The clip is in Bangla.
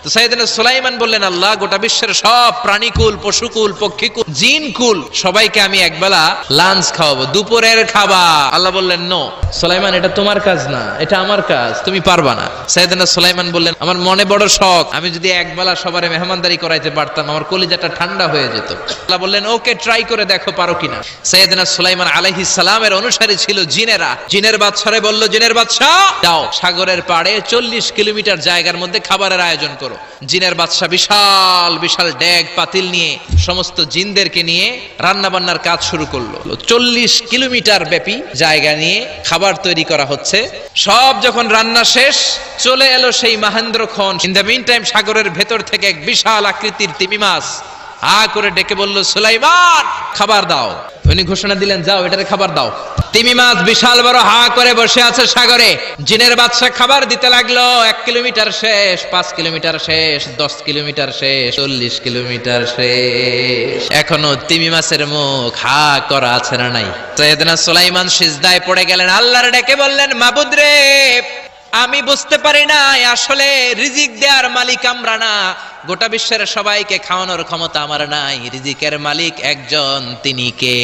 তো সাইয়েদনা সুলাইমান বললেন, আল্লাহ, গোটা বিশ্বের সব প্রাণীকুল, পশুকুল, পক্ষীকুল, জিনকুল সবাইকে আমি একবেলা লাঞ্চ খাওয়াবো, দুপুরের খাবার। আল্লাহ বললেন, নো সুলাইমান, এটা তোমার কাজ না, এটা আমার কাজ, তুমি পারবা না। সাইয়েদনা সুলাইমান বললেন, আমার মনে বড় শখ, আমি যদি একবেলা সবারে মেহমানদারি করাইতে পারতাম, আমার কলিজাটা ঠান্ডা হয়ে যেত। আল্লাহ বললেন, ওকে, ট্রাই করে দেখো পারো কিনা। সাইয়েদনা সুলাইমান আলাইহিস সালামের অনুসারী ছিল জিনেরা। জিনের বাদশারে বলল, জিনের বাদশা, দাও সাগরের পাড়ে 40 কিলোমিটার জায়গার মধ্যে খাবারের আয়োজন করো। জিনের বাদশা বিশাল বিশাল ডেগ পাতিল নিয়ে সমস্ত জিনদেরকে নিয়ে রান্না বান্নার কাজ শুরু করলো। 40 কিলোমিটার ব্যাপী জায়গা নিয়ে খাবার তৈরি করা হচ্ছে। সব যখন রান্না শেষ, চলে এলো সেই মহেন্দ্রক্ষণ। ইন দ্য মিন টাইম সাগরের ভেতর থেকে এক বিশাল আকৃতির তিমি মাছ হা করে ডেকে বলল, সুলাইমান, খাবার দাও। উনি ঘোষণা দিলেন, যাও এটারে খাবার দাও। তিমি মাছ বিশাল বড় হা করে বসে আছে সাগরে। জিনের বাদশা খাবার দিতে লাগলো। 1 কিলোমিটার শেষ, 5 কিলোমিটার শেষ, 10 কিলোমিটার শেষ, 40 কিলোমিটার শেষ, এখনো তিমি মাছের মুখ হা করা আছে না নাই? সাইয়েদনা সুলাইমান সিজদায় পড়ে গেলেন, আল্লাহর ডেকে বললেন, মাবুদ রে, আমি বুঝতে পারি না আসলে রিজিক দেওয়ার মালিক আমরা না, গোটা বিশ্বের সবাইকে খাওয়ানোর ক্ষমতা আমার নাই, রিজিকের মালিক একজন, তিনি কে?